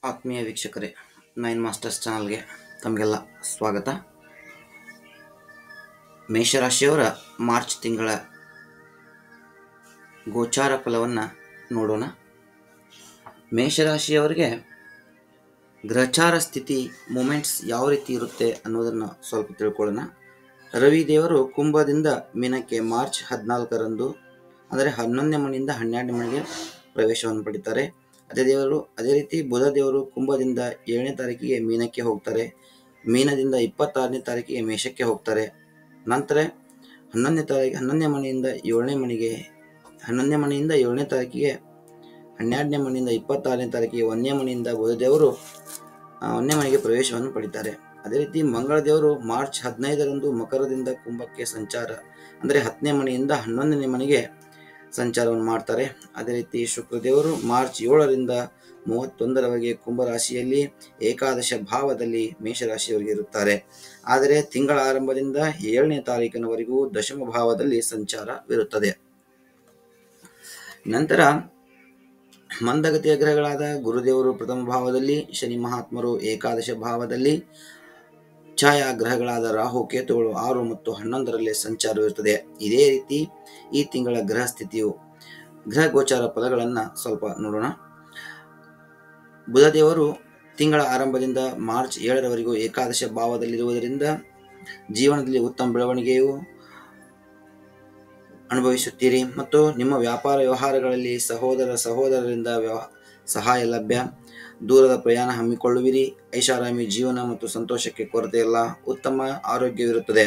ಆತ್ಮೀಯ ವೀಕ್ಷಕರೇ, nine masters ಚಾನಲ್ಗೆ ತಮಗೆಲ್ಲ ಸ್ವಾಗತ. ಮೇಷರಾಶಿಯವರ ಮಾರ್ಚ್ ತಿಂಗಳ ಗೋಚಾರ ಫಲವನ್ನು ನೋಡೋಣ. ಮೇಷರಾಶಿಯವರಿಗೆ ಗ್ರಹಚಾರ ಸ್ಥಿತಿ ಮೂಮೆಂಟ್ಸ್ ಯಾವ ರೀತಿ ಇರುತ್ತೆ ಅನ್ನೋದನ್ನು ಸ್ವಲ್ಪ ತಿಳ್ಕೊಳ್ಳೋಣ. ರವಿ ದೇವರು ಕುಂಭದಿಂದ ಮೀನಕ್ಕೆ ಮಾರ್ಚ್ 14ರಂದು ಅಂದರೆ 11ನೇ ಮನೆಯಿಂದ 12ನೇ ಮನೆಗೆ ಪ್ರವೇಶವನ್ನು ಪಡಿತಾರೆ. ಅದೇ ರೀತಿ ಬುಧ ದೇವರು ಕುಂಭದಿಂದ 7ನೇ ತಾರೀಕಿಗೆ ಮೀನಕ್ಕೆ ಹೋಗ್ತಾರೆ. ಮೀನದಿಂದ 26ನೇ ತಾರೀಕಿಗೆ ಮೇಷಕ್ಕೆ ಹೋಗ್ತಾರೆ. ನಂತರ 11ನೇ ಮನೆಯಿಂದ 7ನೇ ಮನೆಗೆ 11ನೇ ಮನೆಯಿಂದ 7ನೇ ತಾರೀಕಿಗೆ 12ನೇ ಮನೆಯಿಂದ 26ನೇ ತಾರೀಕಿಗೆ 1ನೇ ಮನೆಯಿಂದ ಬುಧ ದೇವರು 1ನೇ ಮನೆಗೆ ಪ್ರವೇಶವನ್ನು ಪಡಿತಾರೆ. ಅದೇ ರೀತಿ ಮಂಗಳ ದೇವರು ಮಾರ್ಚ್ 15ರಂದು ಮಕರದಿಂದ ಕುಂಭಕ್ಕೆ ಸಂಚಾರ ಅಂದರೆ 10ನೇ ಮನೆಯಿಂದ 11ನೇ ಮನೆಗೆ ಸಂಚಾರವನ್ನು ಮಾಡ್ತಾರೆ. ಅದೇ ರೀತಿ ಶುಕ್ರದೇವರು ಮಾರ್ಚ್ 7ರಿಂದ 31ರವರೆಗೆ ಕುಂಭರಾಶಿಯಲ್ಲಿ ಏಕಾದಶ ಭಾವದಲ್ಲಿ ಮೇಷರಾಶಿಯವರಿಗೆ ಇರುತ್ತಾರೆ. ಆದರೆ ತಿಂಗಳ ಆರಂಭದಿಂದ 7ನೇ ತಾರೀಕಿನವರೆಗೂ ದಶಮ ಭಾವದಲ್ಲಿ ಸಂಚಾರವಿರುತ್ತದೆ. ನಂತರ ಮಂದಗತಿಯ ಗ್ರಹಗಳಾದ ಗುರುದೇವರು ಪ್ರಥಮ ಭಾವದಲ್ಲಿ, ಶನಿ ಮಹಾತ್ಮರು ಏಕಾದಶ ಭಾವದಲ್ಲಿ, ಛಾಯಾಗ್ರಹಗಳಾದ ರಾಹು ಕೇತುಗಳು 6 ಮತ್ತು 11ರಲ್ಲಿ ಸಂಚಾರವಿರುತ್ತದೆ. ಇದೇ ರೀತಿ ಈ ತಿಂಗಳ ಗ್ರಹ ಸ್ಥಿತಿಯು ಗ್ರಹ ಗೋಚಾರ ಫಲಗಳನ್ನು ಸ್ವಲ್ಪ ನೋಡೋಣ. ಬುಧದೇವರು ತಿಂಗಳ ಆರಂಭದಿಂದ ಮಾರ್ಚ್ 7ರವರೆಗೂ ಏಕಾದಶ ಭಾವದಲ್ಲಿರುವುದರಿಂದ ಜೀವನದಲ್ಲಿ ಉತ್ತಮ ಬೆಳವಣಿಗೆಯು ಅನುಭವಿಸುತ್ತೀರಿ ಮತ್ತು ನಿಮ್ಮ ವ್ಯಾಪಾರ ವ್ಯವಹಾರಗಳಲ್ಲಿ ಸಹೋದರರಿಂದ ಸಹಾಯ ಲಭ್ಯ. ದೂರದ ಪ್ರಯಾಣ ಹಮ್ಮಿಕೊಳ್ಳುವಿರಿ. ಐಷಾರಾಮಿ ಜೀವನ ಮತ್ತು ಸಂತೋಷಕ್ಕೆ ಕೊರತೆ ಇಲ್ಲ. ಉತ್ತಮ ಆರೋಗ್ಯವಿರುತ್ತದೆ.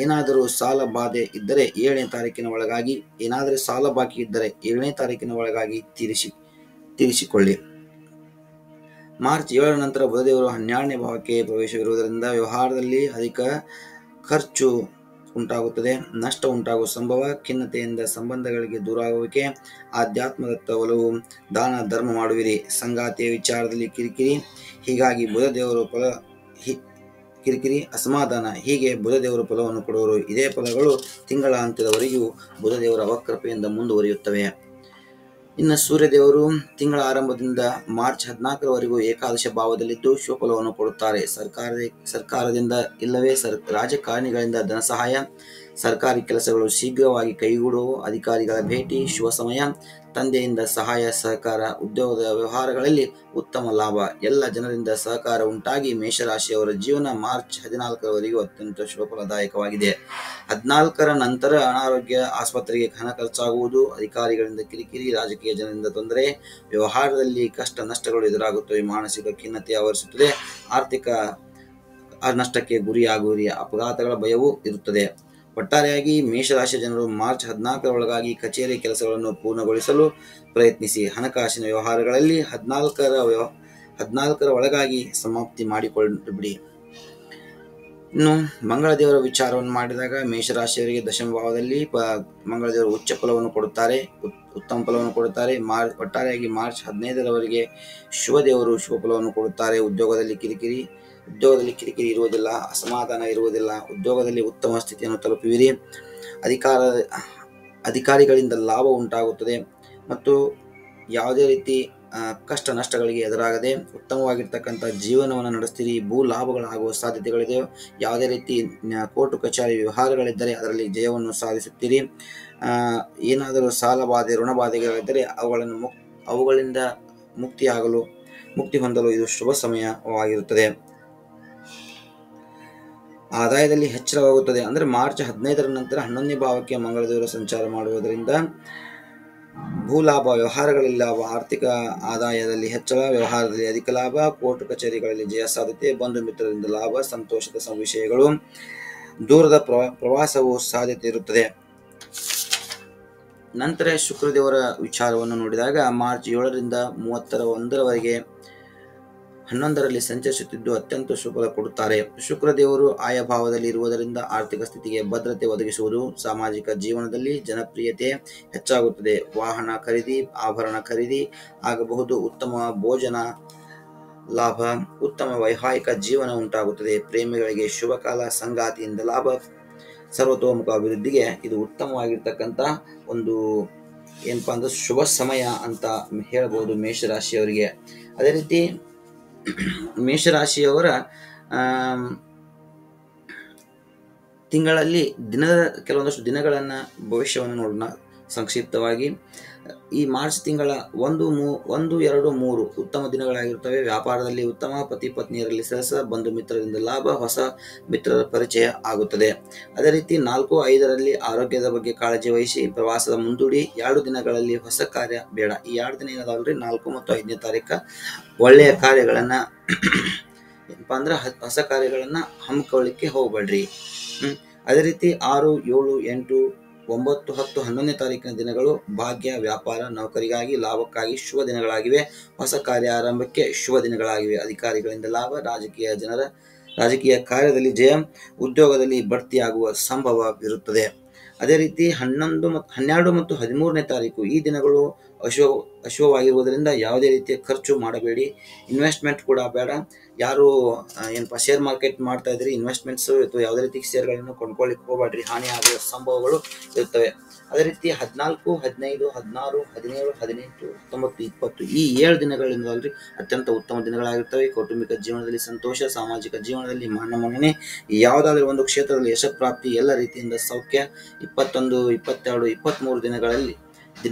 ಏನಾದರೂ ಸಾಲ ಬಾಧೆ ಇದ್ದರೆ 7ನೇ ತಾರೀಕಿನ ಒಳಗಾಗಿ ಏನಾದರೂ ಸಾಲ ಬಾಕಿ ಇದ್ದರೆ 7ನೇ ತಾರೀಕಿನ ಒಳಗಾಗಿ ತೀರಿಸಿಕೊಳ್ಳಿ. ಮಾರ್ಚ್ 7ರ ನಂತರ ಬುಧದೇವರು 12ನೇ ಭಾವಕ್ಕೆ ಪ್ರವೇಶವಿರುವುದರಿಂದ ವ್ಯವಹಾರದಲ್ಲಿ ಅಧಿಕ ಖರ್ಚು ಉಂಟಾಗುತ್ತದೆ. ನಷ್ಟ ಉಂಟಾಗುವ ಸಂಭವ. ಖಿನ್ನತೆಯಿಂದ ಸಂಬಂಧಗಳಿಗೆ ದೂರಾಗುವಿಕೆ. ಆಧ್ಯಾತ್ಮದತ್ತ ಒಲವು. ದಾನ ಧರ್ಮ ಮಾಡುವಿರಿ. ಸಂಗಾತಿಯ ವಿಚಾರದಲ್ಲಿ ಕಿರಿಕಿರಿ ಅಸಮಾಧಾನ ಹೀಗೆ ಬುಧದೇವರು ಫಲವನ್ನು ಕೊಡುವರು. ಇದೇ ಫಲಗಳು ತಿಂಗಳ ಅಂತ್ಯದವರೆಗೂ ಬುಧದೇವರ ವಕ್ರತೆಯಿಂದ ಮುಂದುವರಿಯುತ್ತವೆ. ಇನ್ನು ಸೂರ್ಯದೇವರು ತಿಂಗಳ ಆರಂಭದಿಂದ ಮಾರ್ಚ್ 14ರವರೆಗೂ ಏಕಾದಶ ಭಾವದಲ್ಲಿದ್ದು ಶುಭಫಲವನ್ನು ಕೊಡುತ್ತಾರೆ. ಸರ್ಕಾರದಿಂದ ಇಲ್ಲವೇ ರಾಜಕಾರಣಿಗಳಿಂದ ಧನ ಸಹಾಯ, ಸರ್ಕಾರಿ ಕೆಲಸಗಳು ಶೀಘ್ರವಾಗಿ ಕೈಗೂಡುವು. ಅಧಿಕಾರಿಗಳ ಭೇಟಿ, ಶುಭ ಸಮಯ, ತಂದೆಯಿಂದ ಸಹಾಯ ಸಹಕಾರ, ಉದ್ಯೋಗದ ವ್ಯವಹಾರಗಳಲ್ಲಿ ಉತ್ತಮ ಲಾಭ, ಎಲ್ಲ ಜನರಿಂದ ಸಹಕಾರ ಉಂಟಾಗಿ ಮೇಷರಾಶಿಯವರ ಜೀವನ ಮಾರ್ಚ್ 14ರವರೆಗೂ ಅತ್ಯಂತ ಶುಭಫಲದಾಯಕವಾಗಿದೆ. 14ರ ನಂತರ ಅನಾರೋಗ್ಯ, ಆಸ್ಪತ್ರೆಗೆ ಹಣ ಖರ್ಚಾಗುವುದು, ಅಧಿಕಾರಿಗಳಿಂದ ಕಿರಿಕಿರಿ, ರಾಜಕೀಯ ಜನರಿಂದ ತೊಂದರೆ, ವ್ಯವಹಾರದಲ್ಲಿ ಕಷ್ಟ ನಷ್ಟಗಳು ಎದುರಾಗುತ್ತವೆ, ಮಾನಸಿಕ ಖಿನ್ನತೆ ಆವರಿಸುತ್ತದೆ, ಆರ್ಥಿಕ ನಷ್ಟಕ್ಕೆ ಗುರಿಯಾಗುವಿರಿ, ಅಪಘಾತಗಳ ಭಯವೂ ಇರುತ್ತದೆ. ಒಟ್ಟಾರೆಯಾಗಿ ಮೇಷರಾಶಿಯ ಜನರು ಮಾರ್ಚ್ 14ರ ಒಳಗಾಗಿ ಕಚೇರಿ ಕೆಲಸಗಳನ್ನು ಪೂರ್ಣಗೊಳಿಸಲು ಪ್ರಯತ್ನಿಸಿ. ಹಣಕಾಸಿನ ವ್ಯವಹಾರಗಳಲ್ಲಿ 14ರ ಒಳಗಾಗಿ ಸಮಾಪ್ತಿ ಮಾಡಿಕೊಂಡಿಬಿಡಿ. ಇನ್ನು ಮಂಗಳ ದೇವರ ವಿಚಾರವನ್ನು ಮಾಡಿದಾಗ ಮೇಷರಾಶಿಯವರಿಗೆ ದಶಮ ಭಾವದಲ್ಲಿ ಮಂಗಳದೇವರು ಉಚ್ಚ ಫಲವನ್ನು ಕೊಡುತ್ತಾರೆ, ಉತ್ತಮ ಫಲವನ್ನು ಕೊಡುತ್ತಾರೆ. ಒಟ್ಟಾರೆಯಾಗಿ ಮಾರ್ಚ್ 15ರವರೆಗೆ ಶುಭ ದೇವರು ಶುಭ ಫಲವನ್ನು ಕೊಡುತ್ತಾರೆ. ಉದ್ಯೋಗದಲ್ಲಿ ಕಿರಿಕಿರಿ ಇರುವುದಿಲ್ಲ, ಅಸಮಾಧಾನ ಇರುವುದಿಲ್ಲ. ಉದ್ಯೋಗದಲ್ಲಿ ಉತ್ತಮ ಸ್ಥಿತಿಯನ್ನು ತಲುಪುವಿರಿ. ಅಧಿಕಾರಿಗಳಿಂದ ಲಾಭ ಉಂಟಾಗುತ್ತದೆ ಮತ್ತು ಯಾವುದೇ ರೀತಿ ಕಷ್ಟ ನಷ್ಟಗಳಿಗೆ ಎದುರಾಗದೆ ಉತ್ತಮವಾಗಿರ್ತಕ್ಕಂಥ ಜೀವನವನ್ನು ನಡೆಸ್ತೀರಿ. ಭೂ ಲಾಭಗಳಾಗುವ ಸಾಧ್ಯತೆಗಳಿದೆ. ಯಾವುದೇ ರೀತಿ ಕೋರ್ಟು ಕಚೇರಿ ವ್ಯವಹಾರಗಳಿದ್ದರೆ ಅದರಲ್ಲಿ ಜಯವನ್ನು ಸಾಧಿಸುತ್ತೀರಿ. ಏನಾದರೂ ಸಾಲ ಬಾಧೆ, ಋಣ ಬಾಧೆಗಳಿದ್ದರೆ ಅವುಗಳಿಂದ ಮುಕ್ತಿ ಹೊಂದಲು ಇದು ಶುಭ ಸಮಯವಾಗಿರುತ್ತದೆ. ಆದಾಯದಲ್ಲಿ ಹೆಚ್ಚಳವಾಗುತ್ತದೆ. ಅಂದರೆ ಮಾರ್ಚ್ 15ರ ನಂತರ 11ನೇ ಭಾವಕ್ಕೆ ಮಂಗಳದೇವರು ಸಂಚಾರ ಮಾಡುವುದರಿಂದ ಭೂಲಾಭ, ವ್ಯವಹಾರಗಳಲ್ಲಿ ಲಾಭ, ಆರ್ಥಿಕ ಆದಾಯದಲ್ಲಿ ಹೆಚ್ಚಳ, ವ್ಯವಹಾರದಲ್ಲಿ ಅಧಿಕ ಲಾಭ, ಕೋರ್ಟ್ ಕಚೇರಿಗಳಲ್ಲಿ ಜಯ ಸಾಧ್ಯತೆ, ಬಂಧು ಮಿತ್ರರಿಂದ ಲಾಭ, ಸಂತೋಷದ ವಿಷಯಗಳು, ದೂರದ ಪ್ರವಾಸವು ಸಾಧ್ಯತೆ ಇರುತ್ತದೆ. ನಂತರ ಶುಕ್ರದೇವರ ವಿಚಾರವನ್ನು ನೋಡಿದಾಗ ಮಾರ್ಚ್ 7ರಿಂದ 31ರವರೆಗೆ 11ರಲ್ಲಿ ಸಂಚರಿಸುತ್ತಿದ್ದು ಅತ್ಯಂತ ಶುಭಫಲ ಕೊಡುತ್ತಾರೆ. ಶುಕ್ರದೇವರು ಆಯಾ ಭಾವದಲ್ಲಿ ಇರುವುದರಿಂದ ಆರ್ಥಿಕ ಸ್ಥಿತಿಗೆ ಭದ್ರತೆ ಒದಗಿಸುವುದು. ಸಾಮಾಜಿಕ ಜೀವನದಲ್ಲಿ ಜನಪ್ರಿಯತೆ ಹೆಚ್ಚಾಗುತ್ತದೆ. ವಾಹನ ಖರೀದಿ, ಆಭರಣ ಖರೀದಿ ಆಗಬಹುದು. ಉತ್ತಮ ಭೋಜನ ಲಾಭ, ಉತ್ತಮ ವೈವಾಹಿಕ ಜೀವನ ಉಂಟಾಗುತ್ತದೆ. ಪ್ರೇಮಿಗಳಿಗೆ ಶುಭ ಕಾಲ, ಸಂಗಾತಿಯಿಂದ ಲಾಭ, ಸರ್ವತೋಮುಖ ಅಭಿವೃದ್ಧಿಗೆ ಇದು ಉತ್ತಮವಾಗಿರ್ತಕ್ಕಂಥ ಒಂದು ಏನಪ್ಪಾ ಅಂದ್ರೆ ಶುಭ ಸಮಯ ಅಂತ ಹೇಳ್ಬೋದು ಮೇಷರಾಶಿಯವರಿಗೆ. ಅದೇ ರೀತಿ ಮೇಷರಾಶಿಯವರ ತಿಂಗಳಲ್ಲಿ ಕೆಲವೊಂದಷ್ಟು ದಿನಗಳನ್ನ ಭವಿಷ್ಯವನ್ನು ನೋಡೋಣ ಸಂಕ್ಷಿಪ್ತವಾಗಿ. ಈ ಮಾರ್ಚ್ ತಿಂಗಳ 1, 2, 3 ಉತ್ತಮ ದಿನಗಳಾಗಿರುತ್ತವೆ. ವ್ಯಾಪಾರದಲ್ಲಿ ಉತ್ತಮ, ಪತಿ ಪತ್ನಿಯರಲ್ಲಿ ಸರಸ, ಬಂಧು ಮಿತ್ರರಿಂದ ಲಾಭ, ಹೊಸ ಮಿತ್ರರ ಪರಿಚಯ ಆಗುತ್ತದೆ. ಅದೇ ರೀತಿ 4, 5ರಲ್ಲಿ ಆರೋಗ್ಯದ ಬಗ್ಗೆ ಕಾಳಜಿ ವಹಿಸಿ. ಪ್ರವಾಸದ ಮುಂದೂಡಿ. 2 ದಿನಗಳಲ್ಲಿ ಹೊಸ ಕಾರ್ಯ ಬೇಡ. ಈ 2 ದಿನ ಏನಾದಲ್ರಿ 4 ಮತ್ತು 5ನೇ ತಾರೀಕು ಒಳ್ಳೆಯ ಕಾರ್ಯಗಳನ್ನ ಏನಪ್ಪಾ ಅಂದ್ರೆ ಹೊಸ ಕಾರ್ಯಗಳನ್ನ ಹಮ್ಮಿಕೊಳ್ಳಿಕ್ಕೆ ಹೋಗ್ಬೇಡ್ರಿ. ಅದೇ ರೀತಿ 6, 7, 8, 9, 10, 11ನೇ ತಾರೀಕಿನ ದಿನಗಳು ಭಾಗ್ಯ, ವ್ಯಾಪಾರ, ನೌಕರಿಗಾಗಿ ಲಾಭಕ್ಕಾಗಿ ಶುಭ ದಿನಗಳಾಗಿವೆ. ಹೊಸ ಕಾರ್ಯ ಆರಂಭಕ್ಕೆ ಶುಭ ದಿನಗಳಾಗಿವೆ. ಅಧಿಕಾರಿಗಳಿಂದ ಲಾಭ, ರಾಜಕೀಯ ಕಾರ್ಯದಲ್ಲಿ ಜಯ, ಉದ್ಯೋಗದಲ್ಲಿ ಬಡ್ತಿಯಾಗುವ ಸಂಭವವಿರುತ್ತದೆ. ಅದೇ ರೀತಿ 12 ಮತ್ತು 13ನೇ ತಾರೀಕು ಈ ದಿನಗಳು ಅಶುಭವಾಗಿರುವುದರಿಂದ ಯಾವುದೇ ರೀತಿಯ ಖರ್ಚು ಮಾಡಬೇಡಿ. ಇನ್ವೆಸ್ಟ್ಮೆಂಟ್ ಕೂಡ ಬೇಡ. ಯಾರು ಏನಪ್ಪಾ ಶೇರ್ ಮಾರ್ಕೆಟ್ ಮಾಡ್ತಾ ಇದ್ರಿ, ಇನ್ವೆಸ್ಟ್ಮೆಂಟ್ಸ್ ಅಥವಾ ಯಾವುದೇ ರೀತಿ ಶೇರ್ಗಳನ್ನು ಕೊಂಡ್ಕೊಳ್ಳಿಕ್ಕೆ ಹೋಗಬೇಡ್ರಿ, ಹಾನಿ ಆಗುವ ಸಂಭವಗಳು ಇರುತ್ತವೆ. ಅದೇ ರೀತಿ 14, 15, 16, 17, 18, 19, 20 ಈ 7 ದಿನಗಳಿಂದಲ್ರಿ ಅತ್ಯಂತ ಉತ್ತಮ ದಿನಗಳಾಗಿರ್ತವೆ. ಕೌಟುಂಬಿಕ ಜೀವನದಲ್ಲಿ ಸಂತೋಷ, ಸಾಮಾಜಿಕ ಜೀವನದಲ್ಲಿ ಮನ್ನಣೆ, ಯಾವುದಾದ್ರೂ ಒಂದು ಕ್ಷೇತ್ರದಲ್ಲಿ ಯಶಪ್ರಾಪ್ತಿ, ಎಲ್ಲ ರೀತಿಯಿಂದ ಸೌಖ್ಯ. 21, 22, 23 ದಿನಗಳಲ್ಲಿ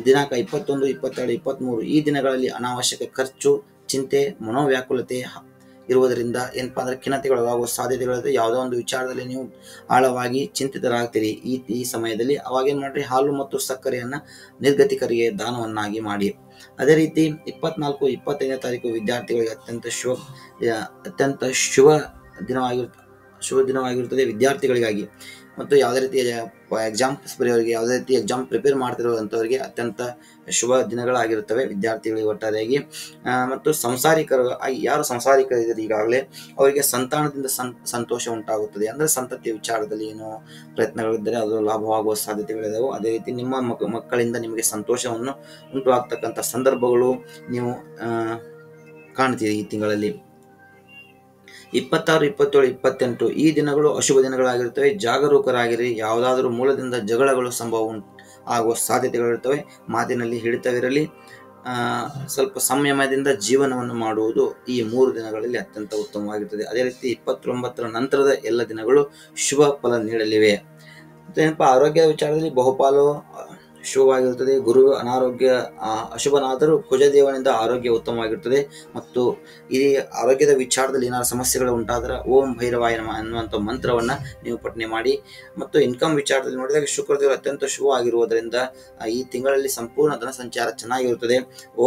ದಿನಾಂಕ 21, 22, 23 ಈ ದಿನಗಳಲ್ಲಿ ಅನಾವಶ್ಯಕ ಖರ್ಚು, ಚಿಂತೆ, ಮನೋವ್ಯಾಕುಲತೆ ಇರುವುದರಿಂದ ಏನಪ್ಪಾ ಅಂದ್ರೆ ಖಿನ್ನತೆಗೊಳಗಾಗುವ ಸಾಧ್ಯತೆಗಳಿದೆ. ಯಾವುದೋ ಒಂದು ವಿಚಾರದಲ್ಲಿ ನೀವು ಆಳವಾಗಿ ಚಿಂತಿತರಾಗ್ತೀರಿ. ಈ ಸಮಯದಲ್ಲಿ ಅವಾಗೇನ್ ಮಾಡ್ರಿ, ಹಾಲು ಮತ್ತು ಸಕ್ಕರೆಯನ್ನ ನಿರ್ಗತಿಕರಿಗೆ ದಾನವನ್ನಾಗಿ ಮಾಡಿ. ಅದೇ ರೀತಿ 24, 25ನೇ ತಾರೀಕು ವಿದ್ಯಾರ್ಥಿಗಳಿಗೆ ಅತ್ಯಂತ ಶುಭ ದಿನವಾಗಿರುತ್ತದೆ ವಿದ್ಯಾರ್ಥಿಗಳಿಗಾಗಿ. ಮತ್ತು ಯಾವುದೇ ರೀತಿಯ ಎಕ್ಸಾಮ್ಸ್ ಬರೆಯೋರಿಗೆ, ಯಾವುದೇ ರೀತಿ ಎಕ್ಸಾಮ್ ಪ್ರಿಪೇರ್ ಮಾಡ್ತಿರುವಂಥವರಿಗೆ ಅತ್ಯಂತ ಶುಭ ದಿನಗಳಾಗಿರುತ್ತವೆ ವಿದ್ಯಾರ್ಥಿಗಳಿಗೆ ಒಟ್ಟಾರೆಯಾಗಿ. ಮತ್ತು ಯಾರು ಸಂಸಾರಿಕರಿದ್ದಾರೆ ಈಗಾಗಲೇ ಅವರಿಗೆ ಸಂತಾನದಿಂದ ಸಂತೋಷ ಉಂಟಾಗುತ್ತದೆ. ಅಂದರೆ ಸಂತತಿಯ ವಿಚಾರದಲ್ಲಿ ಏನೋ ಪ್ರಯತ್ನಗಳಿದ್ದರೆ ಅದು ಲಾಭವಾಗುವ ಸಾಧ್ಯತೆಗಳಿದಾವೆ. ಅದೇ ರೀತಿ ನಿಮ್ಮ ಮಕ್ಕಳಿಂದ ನಿಮಗೆ ಸಂತೋಷವನ್ನು ಉಂಟು ಆಗ್ತಕ್ಕಂಥ ಸಂದರ್ಭಗಳು ನೀವು ಕಾಣ್ತೀರಿ ಈ ತಿಂಗಳಲ್ಲಿ. 26, 27, 28 ಈ ದಿನಗಳು ಅಶುಭ ದಿನಗಳಾಗಿರುತ್ತವೆ. ಜಾಗರೂಕರಾಗಿರಿ. ಯಾವುದಾದ್ರೂ ಮೂಲದಿಂದ ಜಗಳಗಳು ಸಂಭವ ಆಗುವ ಸಾಧ್ಯತೆಗಳಿರುತ್ತವೆ. ಮಾತಿನಲ್ಲಿ ಹಿಡಿತವಿರಲಿ. ಸ್ವಲ್ಪ ಸಂಯಮದಿಂದ ಜೀವನವನ್ನು ಮಾಡುವುದು ಈ 3 ದಿನಗಳಲ್ಲಿ ಅತ್ಯಂತ ಉತ್ತಮವಾಗಿರುತ್ತದೆ. ಅದೇ ರೀತಿ 29ರ ನಂತರದ ಎಲ್ಲ ದಿನಗಳು ಶುಭ ಫಲ ನೀಡಲಿವೆ. ಏನಪ್ಪಾ ಆರೋಗ್ಯದ ವಿಚಾರದಲ್ಲಿ ಬಹುಪಾಲು ಶುಭವಾಗಿರುತ್ತದೆ. ಗುರು ಅನಾರೋಗ್ಯ ಅಶುಭನಾದರೂ ಕುಜದೇವನಿಂದ ಆರೋಗ್ಯ ಉತ್ತಮವಾಗಿರುತ್ತದೆ. ಮತ್ತು ಈ ಆರೋಗ್ಯದ ವಿಚಾರದಲ್ಲಿ ಏನಾದ್ರು ಸಮಸ್ಯೆಗಳು ಉಂಟಾದರೆ ಓಂ ಭೈರವಾಯ ನಮಃ ಅನ್ನುವಂಥ ಮಂತ್ರವನ್ನ ನೀವು ಪಠನೆ ಮಾಡಿ. ಮತ್ತು ಇನ್ಕಮ್ ವಿಚಾರದಲ್ಲಿ ನೋಡಿದಾಗ ಶುಕ್ರದೇವರು ಅತ್ಯಂತ ಶುಭವಾಗಿರುವುದರಿಂದ ಈ ತಿಂಗಳಲ್ಲಿ ಸಂಪೂರ್ಣ ಧನ ಸಂಚಾರ ಚೆನ್ನಾಗಿರುತ್ತದೆ.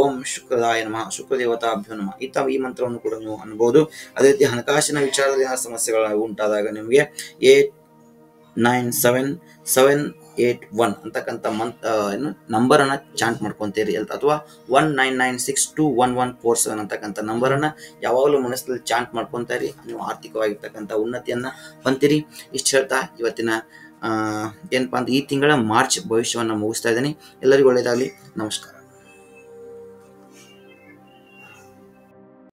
ಓಂ ಶುಕ್ರದಾಯ ನಮಃ, ಶುಕ್ರದೇವತಾಭ್ಯೋ ನಮಃ ಈ ಮಂತ್ರವನ್ನು ಕೂಡ ನೀವು ಅನ್ಬಹುದು. ಅದೇ ರೀತಿ ಹಣಕಾಸಿನ ವಿಚಾರದಲ್ಲಿ ಏನಾದ್ರು ಸಮಸ್ಯೆಗಳು ಉಂಟಾದಾಗ ನಿಮಗೆ 897781 ಅಂತಕ್ಕಂಥ ನಂಬರ್ ಅನ್ನ ಚಾಂಟ್ ಮಾಡ್ಕೊಂತೀರಿ, ಅಥವಾ 1996211147 ಅಂತಕ್ಕಂಥ ನಂಬರ್ ಅನ್ನ ಯಾವಾಗಲೂ ಮನಸ್ಸಲ್ಲಿ ಚಾಂಟ್ ಮಾಡ್ಕೊಂತೀರಿ. ನೀವು ಆರ್ಥಿಕವಾಗಿರ್ತಕ್ಕಂಥ ಉನ್ನತಿಯನ್ನ ಹೊಂದಿರಿ. ಇಷ್ಟು ಹೇಳ್ತಾ ಇವತ್ತಿನ ಏನಪ್ಪಾ ಅಂತ ಈ ತಿಂಗಳ ಮಾರ್ಚ್ ಭವಿಷ್ಯವನ್ನ ಮುಗಿಸ್ತಾ ಇದ್ದೀನಿ. ಎಲ್ಲರಿಗೂ ಒಳ್ಳೆಯದಾಗಲಿ. ನಮಸ್ಕಾರ.